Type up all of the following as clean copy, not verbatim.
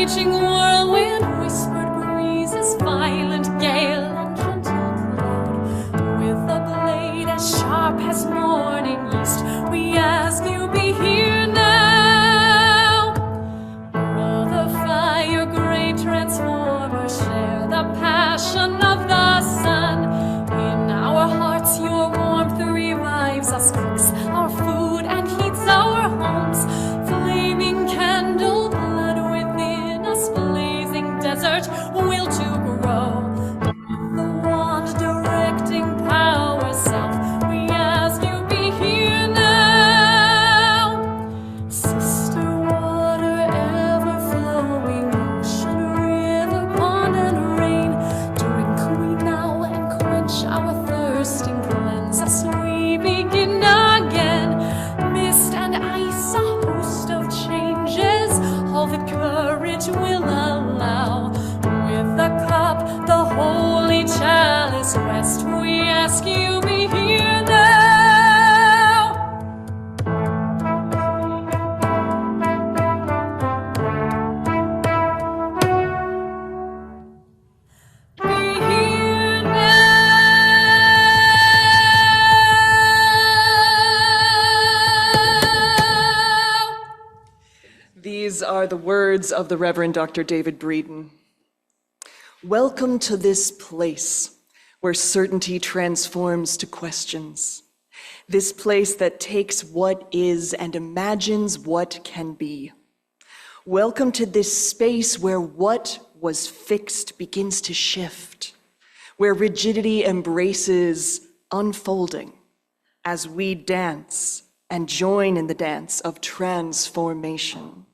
raging whirlwind, whispered breezes, violent gale, and gentle cloud. With a blade as sharp as morning east, we ask you be here now. Roll the fire, great transformer, share the passion of the sun. In our hearts your warmth revives us, cooks our food and heats our homes. Flaming candle, blood within us, blazing desert, will to grow. With the wand directing power self, we ask you be here now. Sister water, ever flowing, ocean, river, pond, and rain, drink we now and quench our thirsting, cleanse us, we begin again. Mist and ice, a host of changes, all that courage will allow. With the cup, the holy chalice west, we ask you be here now. Be here now. These are the words of the Reverend Dr. David Breeden. Welcome to this place where certainty transforms to questions. This place that takes what is and imagines what can be. Welcome to this space where what was fixed begins to shift, where rigidity embraces unfolding as we dance and join in the dance of transformation.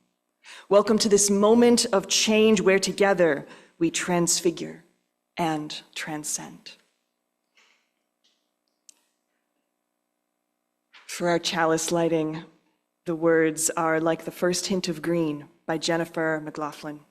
Welcome to this moment of change where together we transfigure and transcend. For our chalice lighting, the words are Like the First Hint of Green by Jennifer McLaughlin.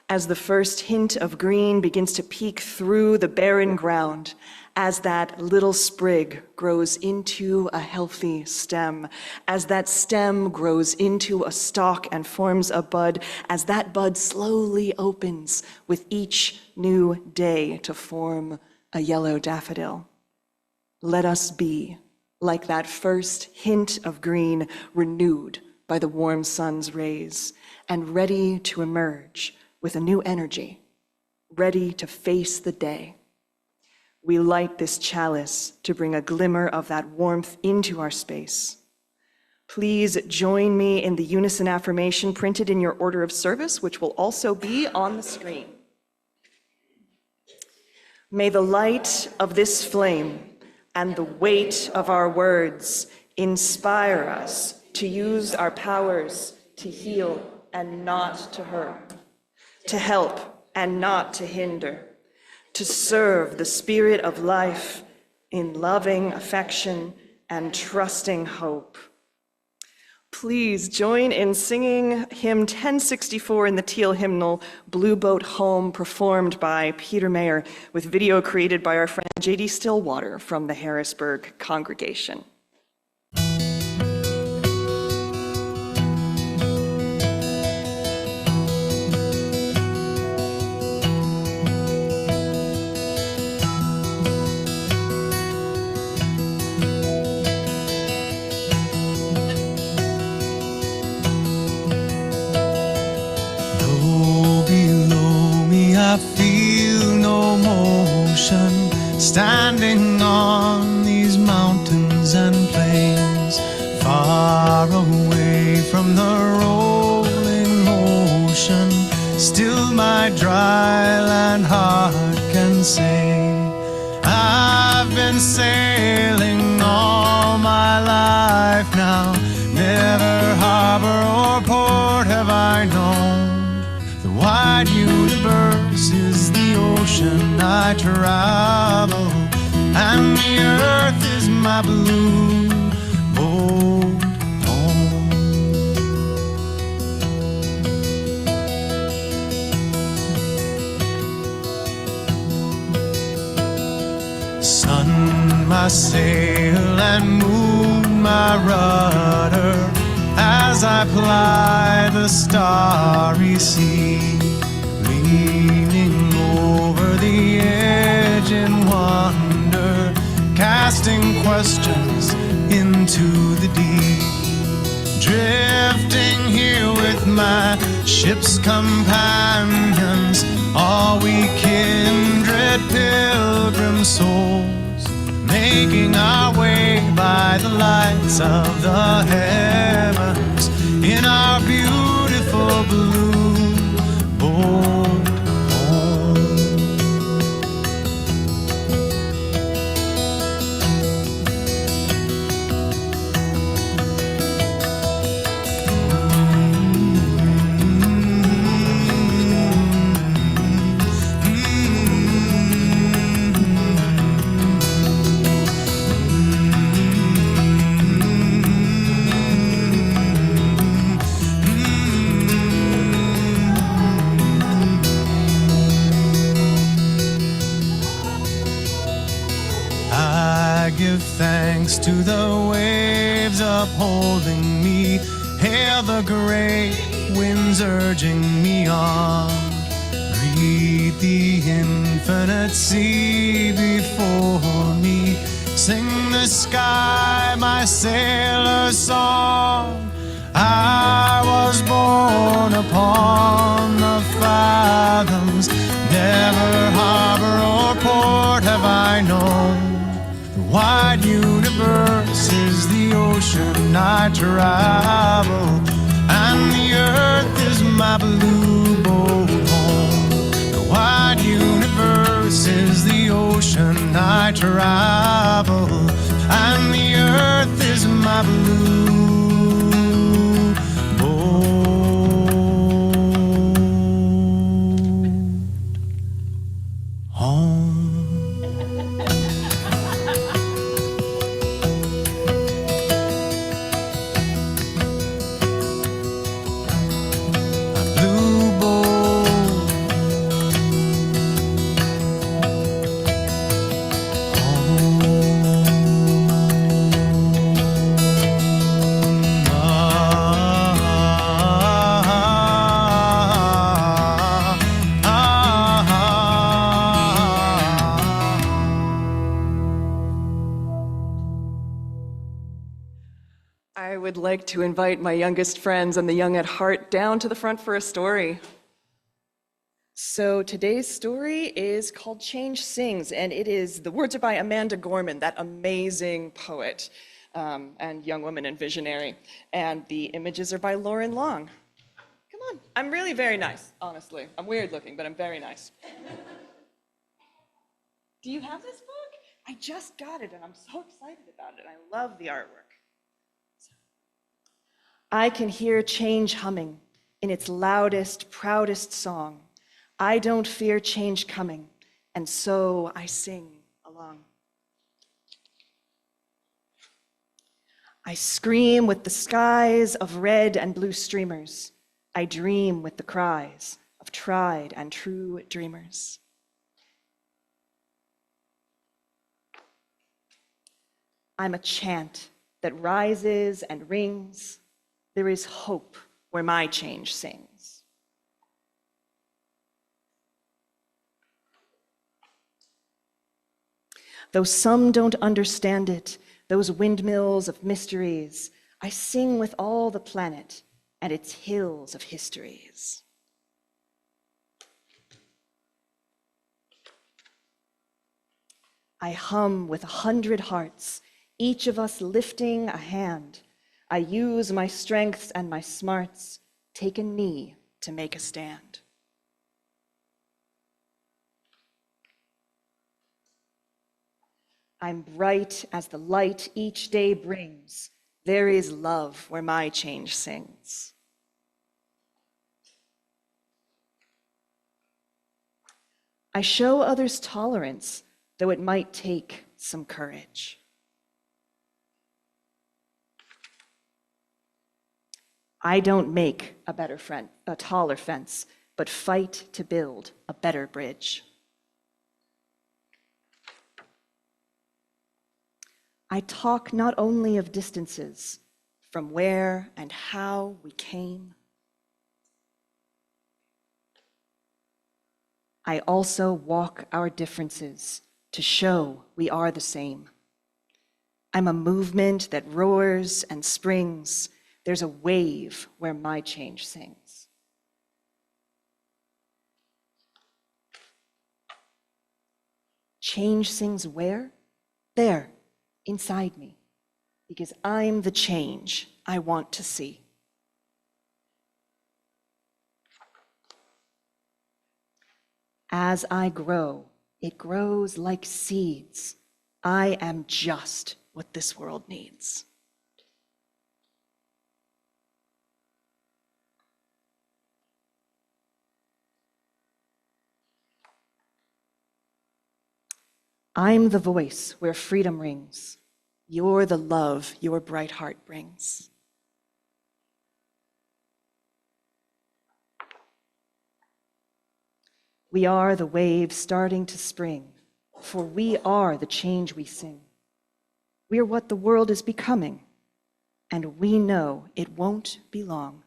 As the first hint of green begins to peek through the barren ground, as that little sprig grows into a healthy stem, as that stem grows into a stalk and forms a bud, as that bud slowly opens with each new day to form a yellow daffodil. Let us be like that first hint of green, renewed by the warm sun's rays, and ready to emerge with a new energy, ready to face the day. We light this chalice to bring a glimmer of that warmth into our space. Please join me in the unison affirmation printed in your order of service, which will also be on the screen. May the light of this flame and the weight of our words inspire us to use our powers to heal and not to hurt, to help and not to hinder, to serve the spirit of life in loving affection and trusting hope. Please join in singing hymn 1064 in the Teal hymnal, Blue Boat Home, performed by Peter Mayer, with video created by our friend J.D. Stillwater from the Harrisburg congregation. I feel no motion, standing on these mountains and plains, far away from the rolling ocean. Still my dry land heart can say, I've been sailing all my life now, never harbor or port have I known. The wide universe is the ocean I travel, and the earth is my blue boat home. Sun my sail and moon my rudder, as as I ply the starry sea, leaning over the edge in wonder, casting questions into the deep, drifting here with my ship's companions, all we kindred pilgrim souls, making our way by the lights of the heavens in our beautiful blue boat home. I give thanks to the waves upholding me, hail the great winds urging me on, read the infinite sea before me, sing the sky my sailor's song. I was born upon the fathoms, never harbor or port have I known. The wide universe is the ocean I travel, and the earth is my blue boat home. The wide universe is the ocean I travel, and the earth is my blue boat home. I would like to invite my youngest friends and the young at heart down to the front for a story. So today's story is called Change Sings, and the words are by Amanda Gorman, that amazing poet and young woman and visionary. And the images are by Lauren Long. Come on, I'm really very nice, honestly. I'm weird looking, but I'm very nice. Do you have this book? I just got it and I'm so excited about it. I love the artwork. I can hear change humming in its loudest, proudest song. I don't fear change coming, and so I sing along. I scream with the skies of red and blue streamers. I dream with the cries of tried and true dreamers. I'm a chant that rises and rings. There is hope where my change sings. Though some don't understand it, those windmills of mysteries, I sing with all the planet and its hills of histories. I hum with 100 hearts, each of us lifting a hand. I use my strengths and my smarts, take a knee to make a stand. I'm bright as the light each day brings. There is love where my change sings. I show others tolerance, though it might take some courage. I don't make a taller fence, but fight to build a better bridge. I talk not only of distances, from where and how we came. I also walk our differences to show we are the same. I'm a movement that roars and springs. There's a wave where my change sings. Change sings where? There, inside me, because I'm the change I want to see. As I grow, it grows like seeds. I am just what this world needs. I'm the voice where freedom rings. You're the love your bright heart brings. We are the waves starting to spring, for we are the change we sing. We are what the world is becoming, and we know it won't be long.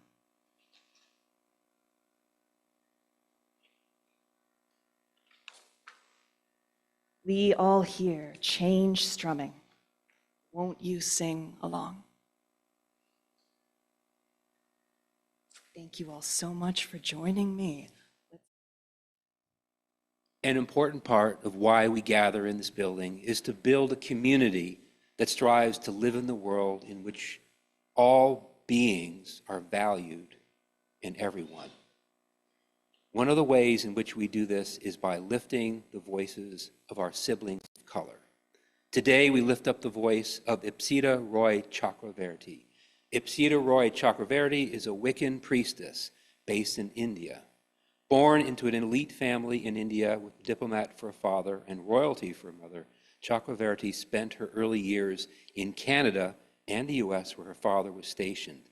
We all hear change strumming. Won't you sing along? Thank you all so much for joining me. An important part of why we gather in this building is to build a community that strives to live in the world in which all beings are valued in everyone. One of the ways in which we do this is by lifting the voices of our siblings of color. Today, we lift up the voice of Ipsita Roy Chakravarti. Ipsita Roy Chakravarti is a Wiccan priestess based in India. Born into an elite family in India with a diplomat for a father and royalty for a mother, Chakravarti spent her early years in Canada and the US, where her father was stationed.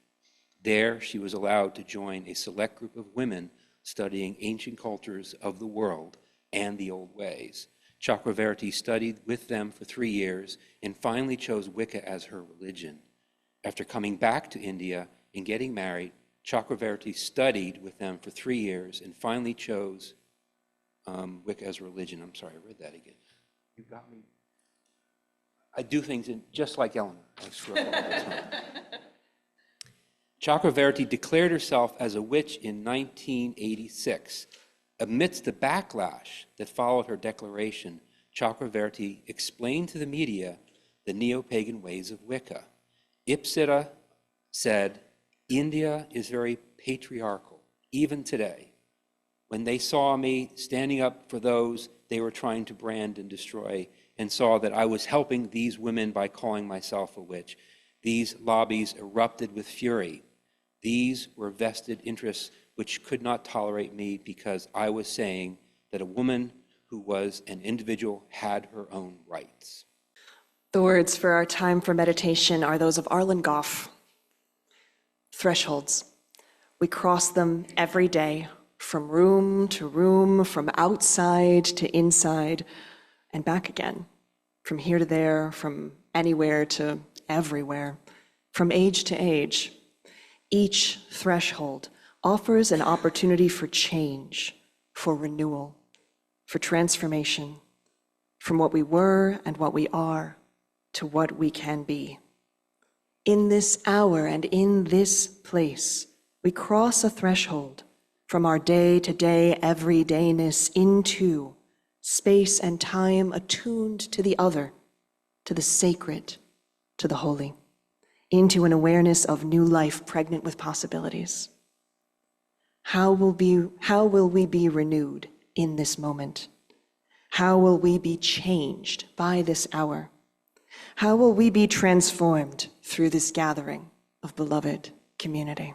There, she was allowed to join a select group of women studying ancient cultures of the world and the old ways. Chakravarti studied with them for 3 years and finally chose Wicca as her religion. After coming back to India and getting married, Chakravarti studied with them for 3 years and finally chose Wicca as religion. I'm sorry, I read that again. You got me. I do things just like Eleanor. I screw up all the time. Chakravarti declared herself as a witch in 1986. Amidst the backlash that followed her declaration, Chakravarti explained to the media the neo-pagan ways of Wicca. Ipsita said, India is very patriarchal, even today. When they saw me standing up for those they were trying to brand and destroy, and saw that I was helping these women by calling myself a witch, these lobbies erupted with fury. These were vested interests which could not tolerate me because I was saying that a woman who was an individual had her own rights. The words for our time for meditation are those of Arlen Goff. Thresholds. We cross them every day, from room to room, from outside to inside, and back again, from here to there, from anywhere to everywhere, from age to age. Each threshold offers an opportunity for change, for renewal, for transformation, from what we were and what we are to what we can be. In this hour and in this place, we cross a threshold from our day-to-day everydayness into space and time attuned to the other, to the sacred, to the holy, into an awareness of new life pregnant with possibilities. How will we be renewed in this moment? How will we be changed by this hour? How will we be transformed through this gathering of beloved community?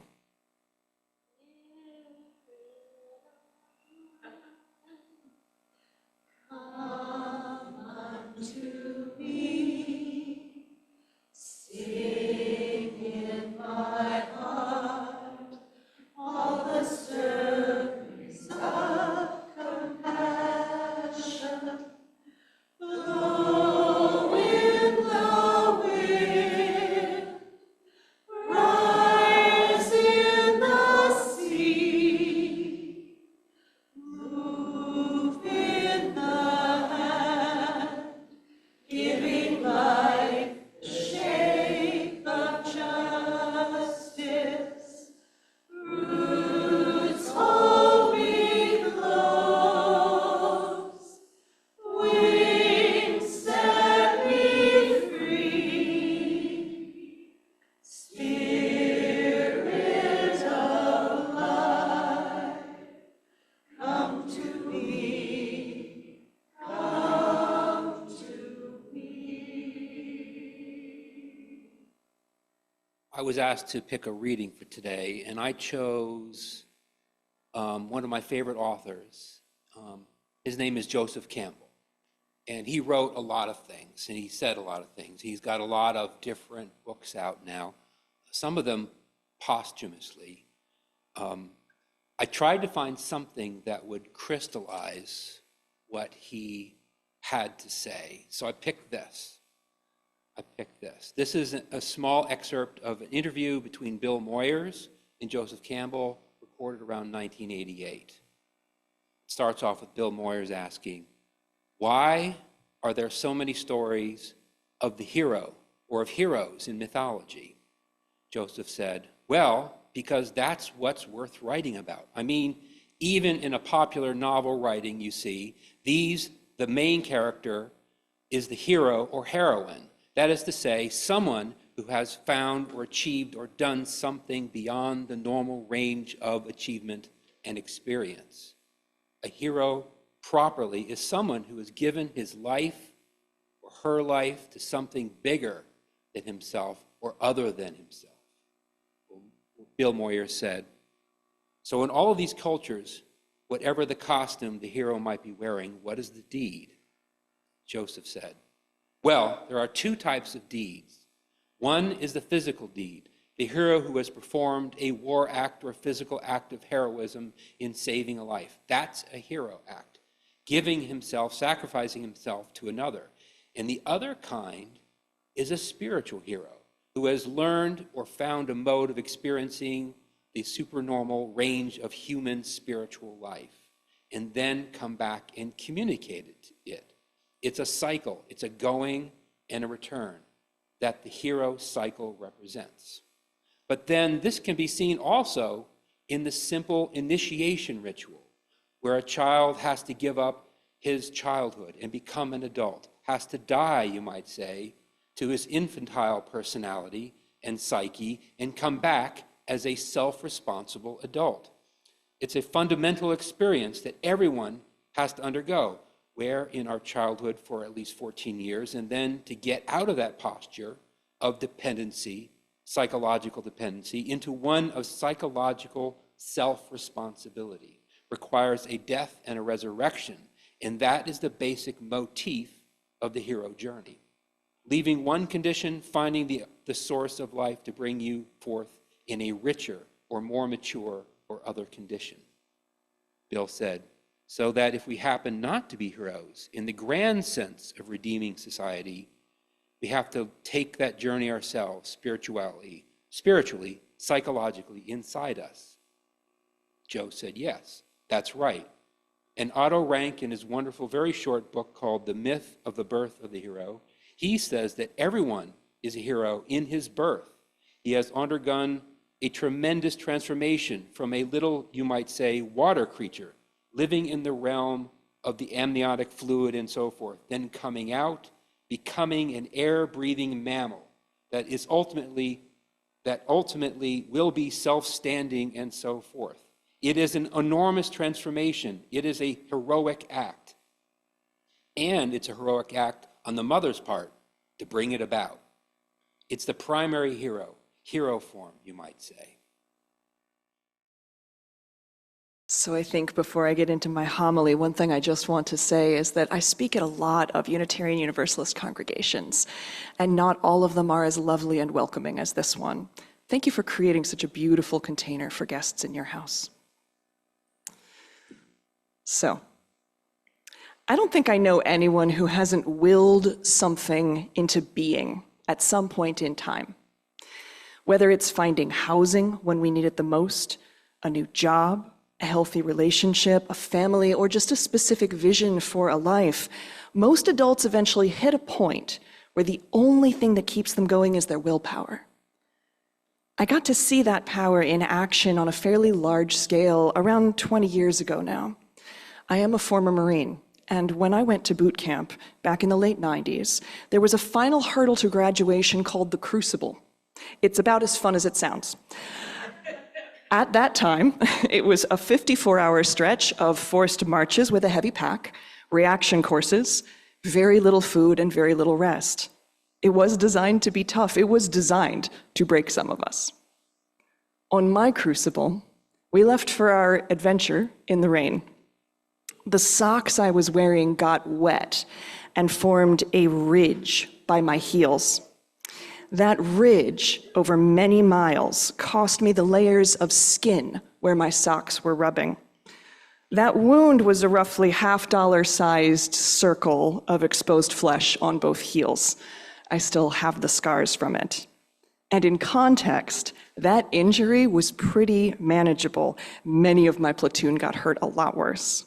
was asked to pick a reading for today, and I chose one of my favorite authors. His name is Joseph Campbell, and he wrote a lot of things, and he said a lot of things. He's got a lot of different books out now, some of them posthumously. I tried to find something that would crystallize what he had to say, so I picked this. This is a small excerpt of an interview between Bill Moyers and Joseph Campbell, recorded around 1988. It starts off with Bill Moyers asking, "Why are there so many stories of the hero or of heroes in mythology?" Joseph said, "Well, because that's what's worth writing about. I mean, even in a popular novel writing, you see, the main character is the hero or heroine. That is to say, someone who has found or achieved or done something beyond the normal range of achievement and experience. A hero properly is someone who has given his life or her life to something bigger than himself or other than himself." Bill Moyers said, "So in all of these cultures, whatever the costume the hero might be wearing, what is the deed?" Joseph said, "Well, there are two types of deeds. One is the physical deed, the hero who has performed a war act or a physical act of heroism in saving a life. That's a hero act, giving himself, sacrificing himself to another. And the other kind is a spiritual hero who has learned or found a mode of experiencing the supernormal range of human spiritual life, and then come back and communicate it. It's a cycle. It's a going and a return that the hero cycle represents. But then this can be seen also in the simple initiation ritual, where a child has to give up his childhood and become an adult, has to die, you might say, to his infantile personality and psyche and come back as a self-responsible adult. It's a fundamental experience that everyone has to undergo. Where in our childhood for at least 14 years, and then to get out of that posture of dependency, psychological dependency, into one of psychological self-responsibility requires a death and a resurrection, and that is the basic motif of the hero journey. Leaving one condition, finding the source of life to bring you forth in a richer or more mature or other condition." Bill said, "So that if we happen not to be heroes in the grand sense of redeeming society, we have to take that journey ourselves spiritually, psychologically inside us." Joe said, "Yes, that's right." And Otto Rank, in his wonderful, very short book called The Myth of the Birth of the Hero, he says that everyone is a hero in his birth. He has undergone a tremendous transformation from a little, you might say, water creature, living in the realm of the amniotic fluid and so forth, then coming out, becoming an air-breathing mammal that ultimately will be self-standing and so forth. It is an enormous transformation. It is a heroic act. And it's a heroic act on the mother's part to bring it about. It's the primary hero form, you might say. So I think before I get into my homily, one thing I just want to say is that I speak at a lot of Unitarian Universalist congregations, and not all of them are as lovely and welcoming as this one. Thank you for creating such a beautiful container for guests in your house. So, I don't think I know anyone who hasn't willed something into being at some point in time. Whether it's finding housing when we need it the most, a new job, a healthy relationship, a family, or just a specific vision for a life, most adults eventually hit a point where the only thing that keeps them going is their willpower. I got to see that power in action on a fairly large scale around 20 years ago now. I am a former Marine, and when I went to boot camp back in the late 90s, there was a final hurdle to graduation called the Crucible. It's about as fun as it sounds. At that time, it was a 54-hour stretch of forced marches with a heavy pack, reaction courses, very little food, and very little rest. It was designed to be tough. It was designed to break some of us. On my crucible, we left for our adventure in the rain. The socks I was wearing got wet and formed a ridge by my heels. That ridge, over many miles, cost me the layers of skin where my socks were rubbing. That wound was a roughly $50-sized circle of exposed flesh on both heels. I still have the scars from it. And in context, that injury was pretty manageable. Many of my platoon got hurt a lot worse.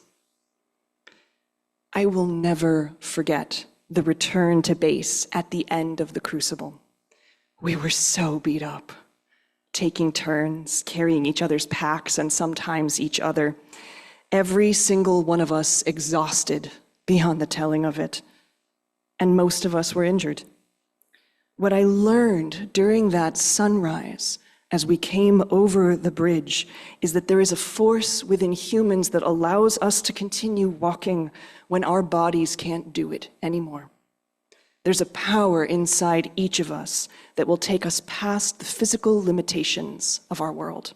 I will never forget the return to base at the end of the crucible. We were so beat up, taking turns, carrying each other's packs and sometimes each other. Every single one of us exhausted beyond the telling of it, and most of us were injured. What I learned during that sunrise as we came over the bridge is that there is a force within humans that allows us to continue walking when our bodies can't do it anymore. There's a power inside each of us that will take us past the physical limitations of our world.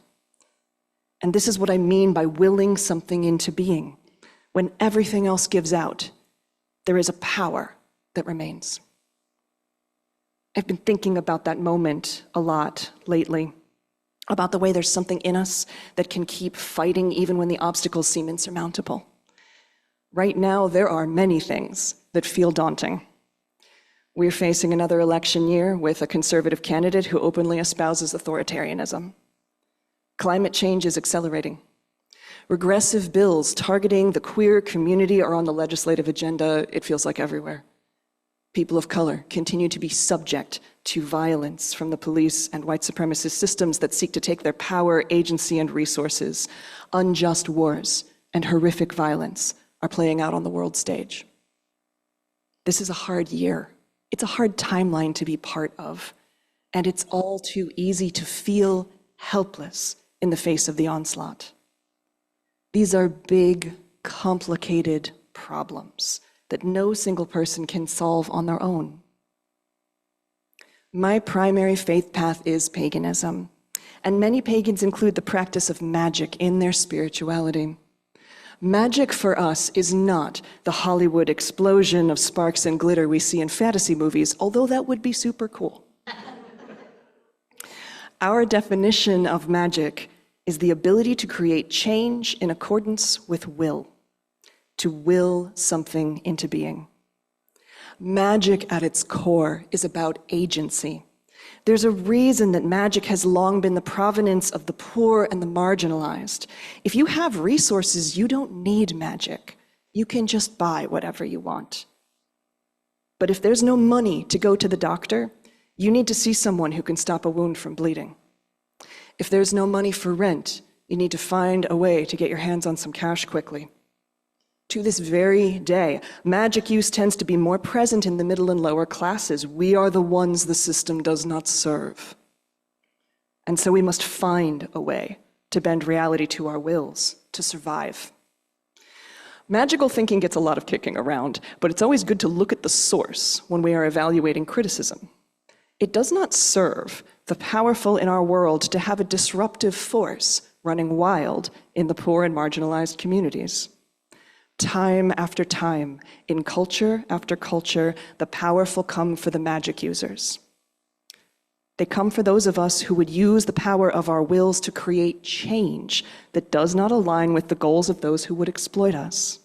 And this is what I mean by willing something into being. When everything else gives out, there is a power that remains. I've been thinking about that moment a lot lately, about the way there's something in us that can keep fighting even when the obstacles seem insurmountable. Right now, there are many things that feel daunting. We're facing another election year with a conservative candidate who openly espouses authoritarianism. Climate change is accelerating. Regressive bills targeting the queer community are on the legislative agenda, it feels like everywhere. People of color continue to be subject to violence from the police and white supremacist systems that seek to take their power, agency, and resources. Unjust wars and horrific violence are playing out on the world stage. This is a hard year. It's a hard timeline to be part of, and it's all too easy to feel helpless in the face of the onslaught. These are big, complicated problems that no single person can solve on their own. My primary faith path is paganism, and many pagans include the practice of magic in their spirituality. Magic for us is not the Hollywood explosion of sparks and glitter we see in fantasy movies, although that would be super cool. Our definition of magic is the ability to create change in accordance with will, to will something into being. Magic at its core is about agency. There's a reason that magic has long been the provenance of the poor and the marginalized. If you have resources, you don't need magic. You can just buy whatever you want. But if there's no money to go to the doctor, you need to see someone who can stop a wound from bleeding. If there's no money for rent, you need to find a way to get your hands on some cash quickly. To this very day, magic use tends to be more present in the middle and lower classes. We are the ones the system does not serve. And so we must find a way to bend reality to our wills, to survive. Magical thinking gets a lot of kicking around, but it's always good to look at the source when we are evaluating criticism. It does not serve the powerful in our world to have a disruptive force running wild in the poor and marginalized communities. Time after time, in culture after culture, the powerful come for the magic users. They come for those of us who would use the power of our wills to create change that does not align with the goals of those who would exploit us.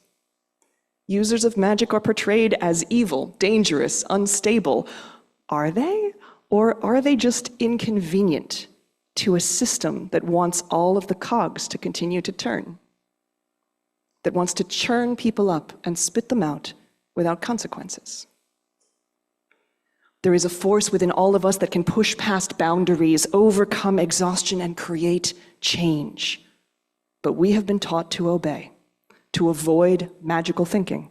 Users of magic are portrayed as evil, dangerous, unstable. Are they? Or are they just inconvenient to a system that wants all of the cogs to continue to turn? That wants to churn people up and spit them out without consequences. There is a force within all of us that can push past boundaries, overcome exhaustion, and create change. But we have been taught to obey, to avoid magical thinking,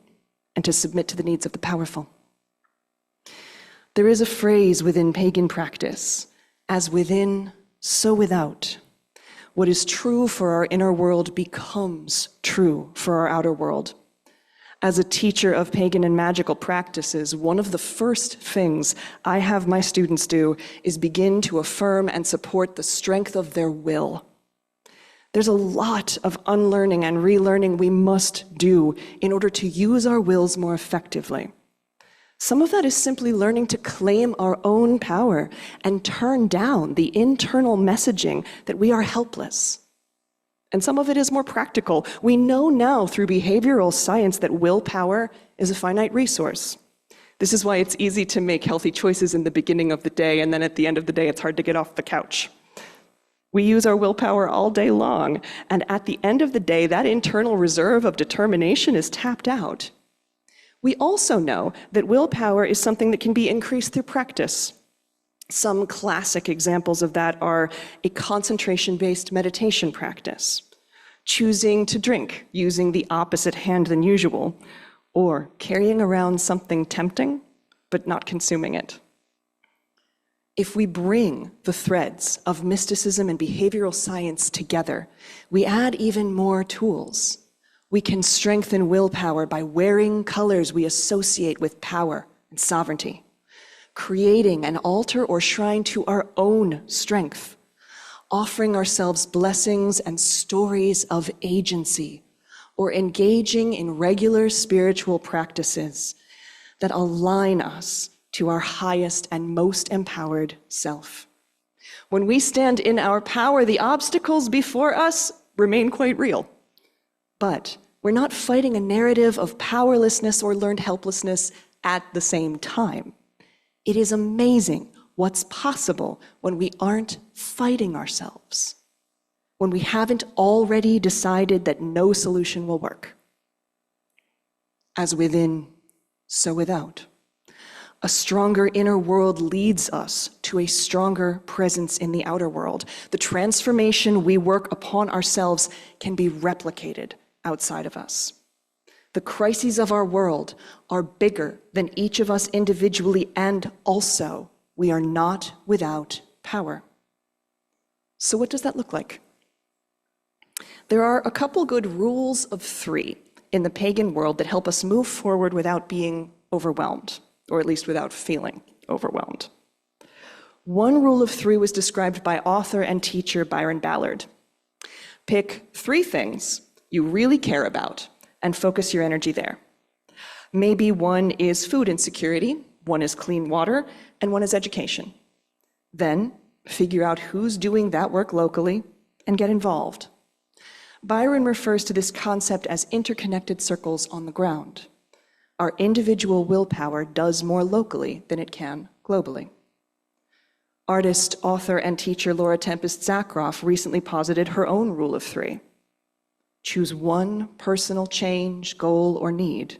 and to submit to the needs of the powerful. There is a phrase within pagan practice, as within, so without. What is true for our inner world becomes true for our outer world. As a teacher of pagan and magical practices, one of the first things I have my students do is begin to affirm and support the strength of their will. There's a lot of unlearning and relearning we must do in order to use our wills more effectively. Some of that is simply learning to claim our own power and turn down the internal messaging that we are helpless. And some of it is more practical. We know now through behavioral science that willpower is a finite resource. This is why it's easy to make healthy choices in the beginning of the day, and then at the end of the day, it's hard to get off the couch. We use our willpower all day long, and at the end of the day, that internal reserve of determination is tapped out. We also know that willpower is something that can be increased through practice. Some classic examples of that are a concentration-based meditation practice, choosing to drink using the opposite hand than usual, or carrying around something tempting but not consuming it. If we bring the threads of mysticism and behavioral science together, we add even more tools. We can strengthen willpower by wearing colors we associate with power and sovereignty, creating an altar or shrine to our own strength, offering ourselves blessings and stories of agency, or engaging in regular spiritual practices that align us to our highest and most empowered self. When we stand in our power, the obstacles before us remain quite real. But we're not fighting a narrative of powerlessness or learned helplessness at the same time. It is amazing what's possible when we aren't fighting ourselves, when we haven't already decided that no solution will work. As within, so without. A stronger inner world leads us to a stronger presence in the outer world. The transformation we work upon ourselves can be replicated outside of us. The crises of our world are bigger than each of us individually, and also we are not without power. So what does that look like? There are a couple good rules of three in the pagan world that help us move forward without being overwhelmed, or at least without feeling overwhelmed. One rule of three was described by author and teacher Byron Ballard. Pick three things you really care about and focus your energy there. Maybe one is food insecurity, one is clean water, and one is education. Then figure out who's doing that work locally and get involved. Byron refers to this concept as interconnected circles on the ground. Our individual willpower does more locally than it can globally. Artist, author, and teacher Laura Tempest Zakroff recently posited her own rule of three. Choose one personal change, goal, or need.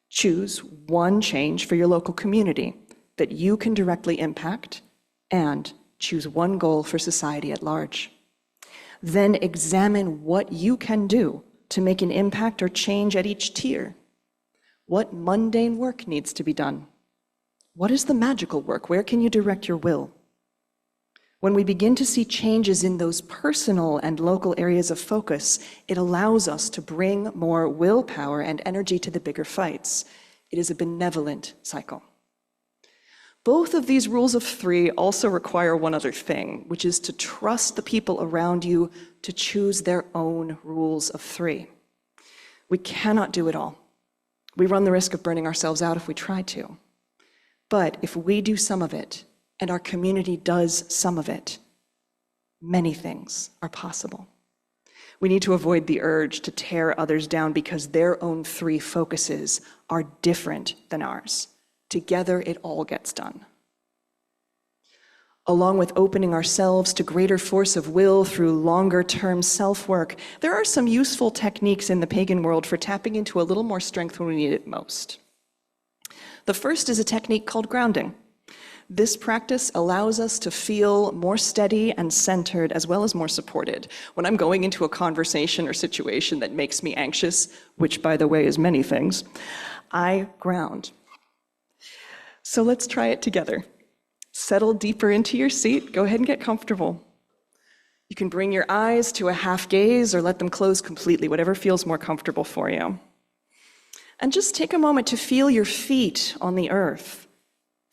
Choose one change for your local community that you can directly impact, and choose one goal for society at large. Then examine what you can do to make an impact or change at each tier. What mundane work needs to be done? What is the magical work? Where can you direct your will? When we begin to see changes in those personal and local areas of focus, it allows us to bring more willpower and energy to the bigger fights. It is a benevolent cycle. Both of these rules of three also require one other thing, which is to trust the people around you to choose their own rules of three. We cannot do it all. We run the risk of burning ourselves out if we try to. But if we do some of it, and our community does some of it, many things are possible. We need to avoid the urge to tear others down because their own three focuses are different than ours. Together, it all gets done. Along with opening ourselves to greater force of will through longer-term self-work, there are some useful techniques in the pagan world for tapping into a little more strength when we need it most. The first is a technique called grounding. This practice allows us to feel more steady and centered, as well as more supported. When I'm going into a conversation or situation that makes me anxious, which, by the way, is many things, I ground. So let's try it together. Settle deeper into your seat. Go ahead and get comfortable. You can bring your eyes to a half gaze or let them close completely, whatever feels more comfortable for you. And just take a moment to feel your feet on the earth.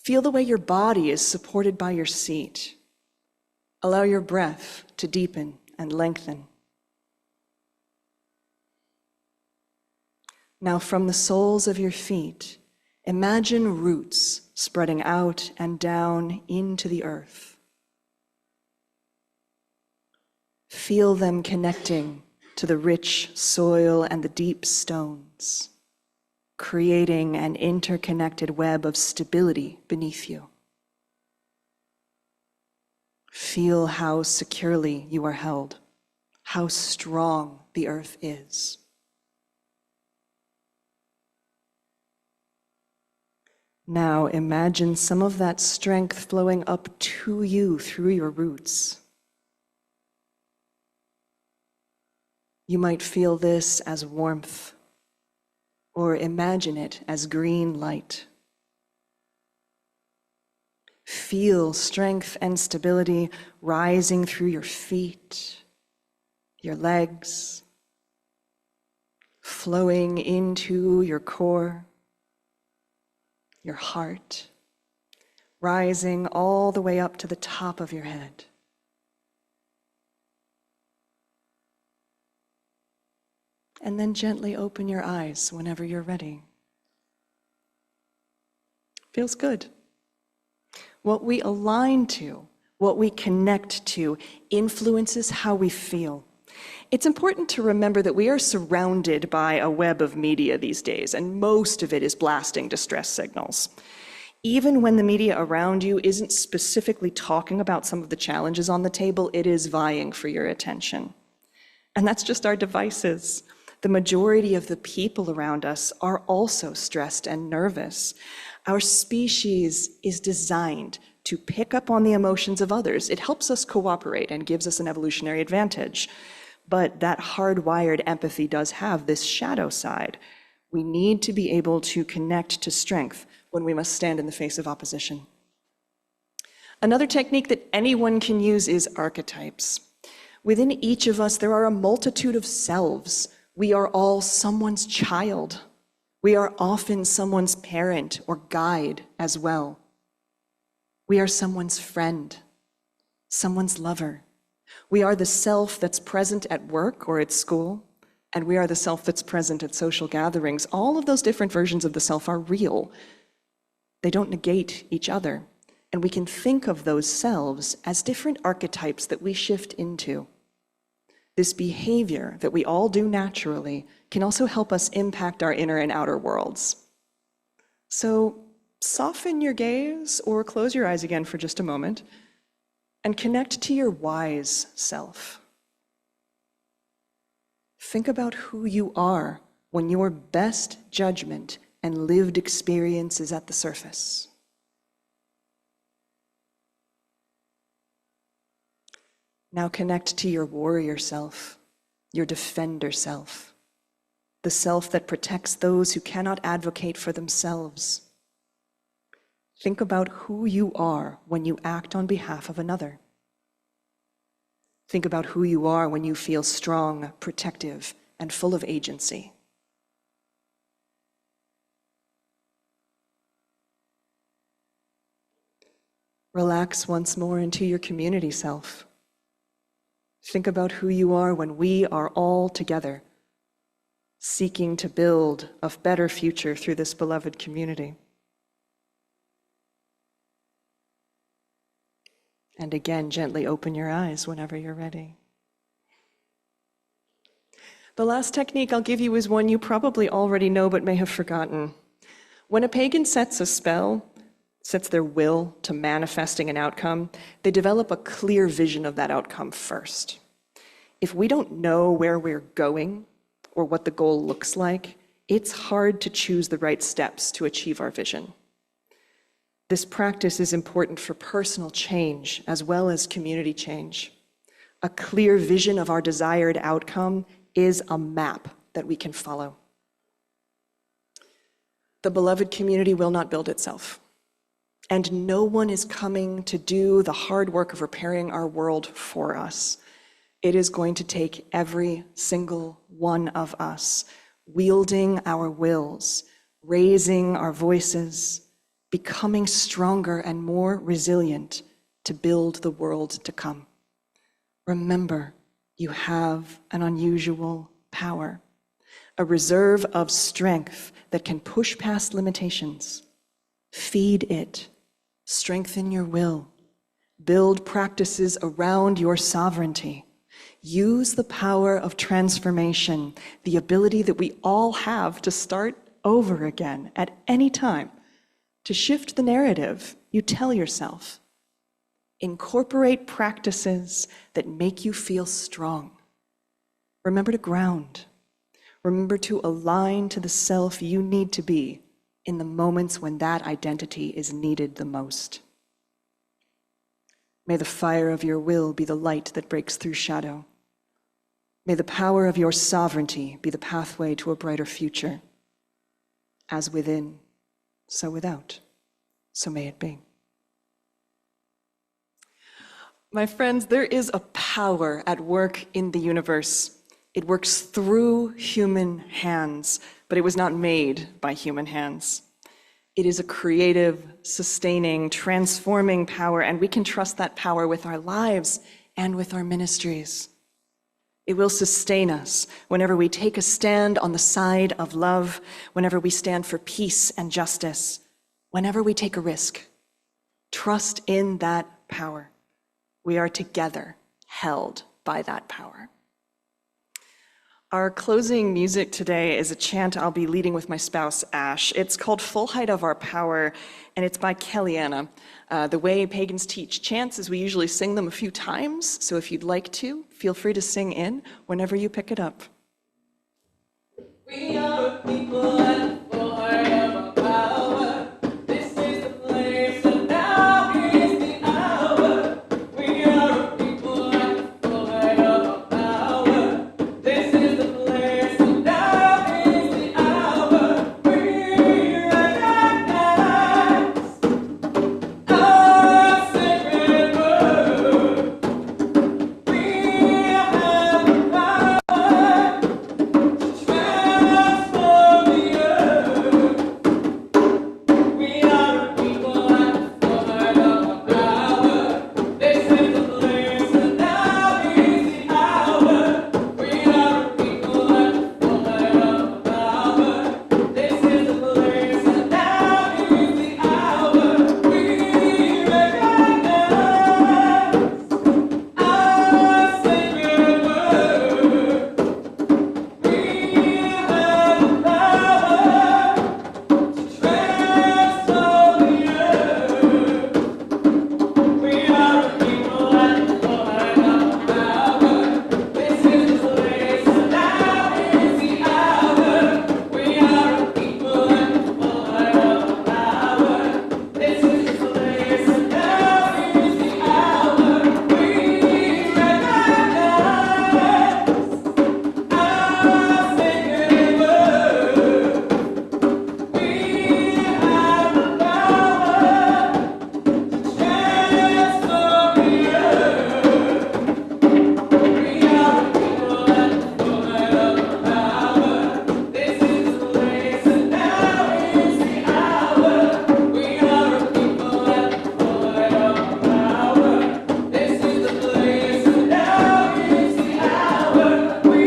Feel the way your body is supported by your seat. Allow your breath to deepen and lengthen. Now, from the soles of your feet, imagine roots spreading out and down into the earth. Feel them connecting to the rich soil and the deep stones, creating an interconnected web of stability beneath you. Feel how securely you are held, how strong the earth is. Now imagine some of that strength flowing up to you through your roots. You might feel this as warmth, or imagine it as green light. Feel strength and stability rising through your feet, your legs, flowing into your core, your heart, rising all the way up to the top of your head. And then gently open your eyes whenever you're ready. Feels good. What we align to, what we connect to, influences how we feel. It's important to remember that we are surrounded by a web of media these days, and most of it is blasting distress signals. Even when the media around you isn't specifically talking about some of the challenges on the table, it is vying for your attention. And that's just our devices. The majority of the people around us are also stressed and nervous. Our species is designed to pick up on the emotions of others. It helps us cooperate and gives us an evolutionary advantage. But that hardwired empathy does have this shadow side. We need to be able to connect to strength when we must stand in the face of opposition. Another technique that anyone can use is archetypes. Within each of us, there are a multitude of selves. We are all someone's child. We are often someone's parent or guide as well. We are someone's friend, someone's lover. We are the self that's present at work or at school, and we are the self that's present at social gatherings. All of those different versions of the self are real. They don't negate each other, and we can think of those selves as different archetypes that we shift into. This behavior that we all do naturally can also help us impact our inner and outer worlds. So soften your gaze or close your eyes again for just a moment and connect to your wise self. Think about who you are when your best judgment and lived experience is at the surface. Now connect to your warrior self, your defender self, the self that protects those who cannot advocate for themselves. Think about who you are when you act on behalf of another. Think about who you are when you feel strong, protective, and full of agency. Relax once more into your community self. Think about who you are when we are all together, seeking to build a better future through this beloved community. And again, gently open your eyes whenever you're ready. The last technique I'll give you is one you probably already know but may have forgotten. When a pagan sets a spell, sets their will to manifesting an outcome, they develop a clear vision of that outcome first. If we don't know where we're going or what the goal looks like, it's hard to choose the right steps to achieve our vision. This practice is important for personal change as well as community change. A clear vision of our desired outcome is a map that we can follow. The beloved community will not build itself, and no one is coming to do the hard work of repairing our world for us. It is going to take every single one of us wielding our wills, raising our voices, becoming stronger and more resilient to build the world to come. Remember, you have an unusual power, a reserve of strength that can push past limitations. Feed it, strengthen your will, build practices around your sovereignty. Use the power of transformation, the ability that we all have to start over again at any time, to shift the narrative you tell yourself. Incorporate practices that make you feel strong. Remember to ground. Remember to align to the self you need to be in the moments when that identity is needed the most. May the fire of your will be the light that breaks through shadow. May the power of your sovereignty be the pathway to a brighter future. As within, so without, so may it be. My friends, there is a power at work in the universe. It works through human hands, but it was not made by human hands. It is a creative, sustaining, transforming power, and we can trust that power with our lives and with our ministries. It will sustain us whenever we take a stand on the side of love, whenever we stand for peace and justice, whenever we take a risk. Trust in that power. We are together, held by that power. Our closing music today is a chant I'll be leading with my spouse, Ash. It's called Full Height of Our Power, and it's by Kellyanna. The way pagans teach chants is we usually sing them a few times, so if you'd like to, feel free to sing in whenever you pick it up. We are a people at the full height of our power. This is the place and now is the hour. We are a people at the full height of our power. This is the place and now is the hour. We recognize our sacred word. We have the power to transform the earth. We are a people at the full height of our power. This is the place and now is the hour. We are a people at the full height of our power. This is the place and now is the hour. We recognize our sacred word. We have the power to transform the earth. We are a people at the full height of our power. This is the place and now is the hour. We are a people at the full height of our power. This is the place and now is the hour. We recognize our sacred word. We have the power to transform the earth. We are a people at the full height of our power. This is the place and now is the hour. We are a people at the full height of our power. This is the place and now is the hour. We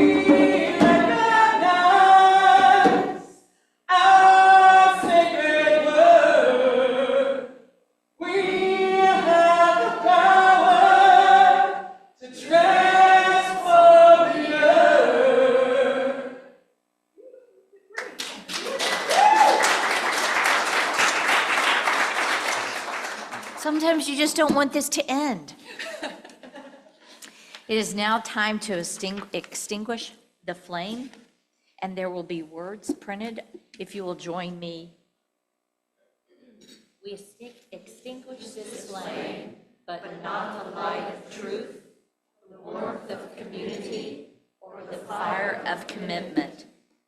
recognize our sacred word. We have the power to transform the earth. Sometimes you just don't want this to end. It is now time to extinguish the flame, and there will be words printed. If you will join me. We extinguish this flame, but not the light of truth, the warmth of community, or the fire of commitment.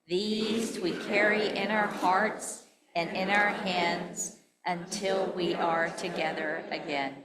These we carry in our hearts and in our hands until we are together again.